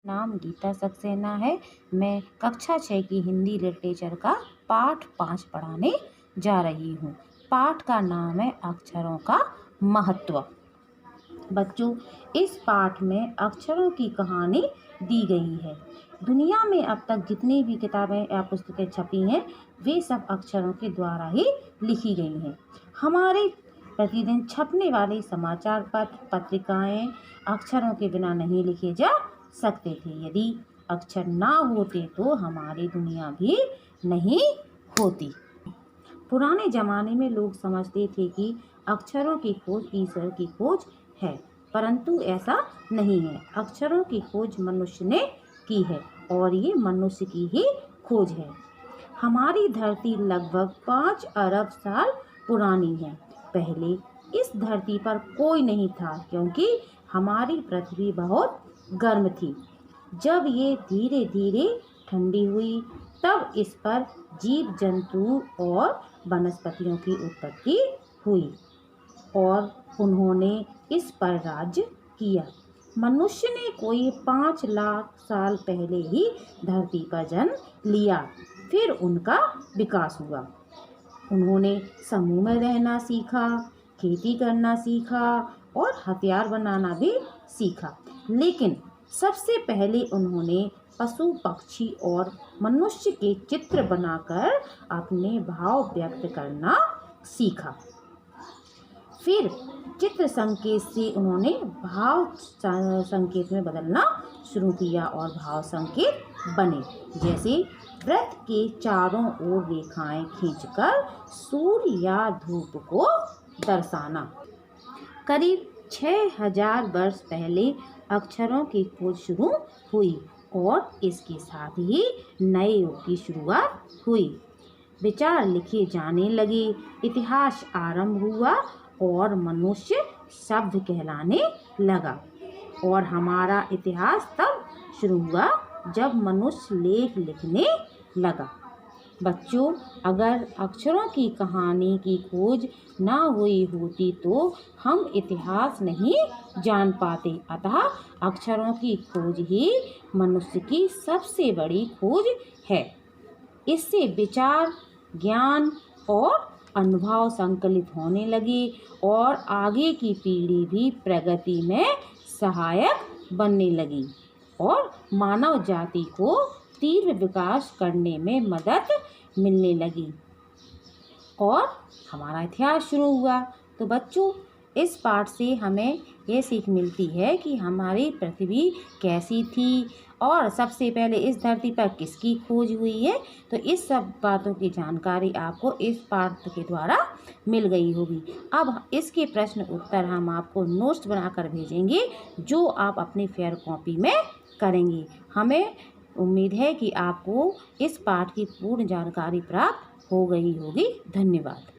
नाम गीता सक्सेना है। मैं कक्षा 6 की हिंदी लिटरेचर का पाठ 5 पढ़ाने जा रही हूँ। पाठ का नाम है अक्षरों का महत्व। बच्चों, इस पाठ में अक्षरों की कहानी दी गई है। दुनिया में अब तक जितनी भी किताबें या पुस्तकें छपी हैं, वे सब अक्षरों के द्वारा ही लिखी गई हैं। हमारे प्रतिदिन छपने वाले समाचार पत्र, पत्रिकाएं अक्षरों के बिना नहीं लिखे जा सकते थे। यदि अक्षर ना होते तो हमारी दुनिया भी नहीं होती। पुराने ज़माने में लोग समझते थे कि अक्षरों की खोज ईश्वर की खोज है, परंतु ऐसा नहीं है। अक्षरों की खोज मनुष्य ने की है और ये मनुष्य की ही खोज है। हमारी धरती लगभग 5 अरब साल पुरानी है। पहले इस धरती पर कोई नहीं था, क्योंकि हमारी पृथ्वी बहुत गर्म थी। जब ये धीरे धीरे ठंडी हुई, तब इस पर जीव जंतु और वनस्पतियों की उत्पत्ति हुई और उन्होंने इस पर राज्य किया। मनुष्य ने कोई 5 लाख साल पहले ही धरती पर जन्म लिया, फिर उनका विकास हुआ। उन्होंने समूह में रहना सीखा, खेती करना सीखा और हथियार बनाना भी सीखा। लेकिन सबसे पहले उन्होंने पशु, पक्षी और मनुष्य के चित्र बनाकर अपने भाव व्यक्त करना सीखा। फिर चित्र संकेत से उन्होंने भाव संकेत में बदलना शुरू किया और भाव संकेत बने, जैसे वृत्त के चारों ओर रेखाएं खींचकर सूर्य या धूप को दर्शाना। करीब 6000 वर्ष पहले अक्षरों की खोज शुरू हुई और इसके साथ ही नए युग की शुरुआत हुई। विचार लिखे जाने लगे, इतिहास आरंभ हुआ और मनुष्य शब्द कहलाने लगा। और हमारा इतिहास तब शुरू हुआ जब मनुष्य लेख लिखने लगा। बच्चों, अगर अक्षरों की कहानी की खोज ना हुई होती तो हम इतिहास नहीं जान पाते। अतः अक्षरों की खोज ही मनुष्य की सबसे बड़ी खोज है। इससे विचार, ज्ञान और अनुभव संकलित होने लगे और आगे की पीढ़ी भी प्रगति में सहायक बनने लगी और मानव जाति को तीव्र विकास करने में मदद मिलने लगी और हमारा इतिहास शुरू हुआ। तो बच्चों, इस पाठ से हमें ये सीख मिलती है कि हमारी पृथ्वी कैसी थी और सबसे पहले इस धरती पर किसकी खोज हुई है। तो इस सब बातों की जानकारी आपको इस पाठ के द्वारा मिल गई होगी। अब इसके प्रश्न उत्तर हम आपको नोट्स बनाकर भेजेंगे, जो आप अपनी फेयर कॉपी में करेंगे। हमें उम्मीद है कि आपको इस पाठ की पूर्ण जानकारी प्राप्त हो गई होगी। धन्यवाद।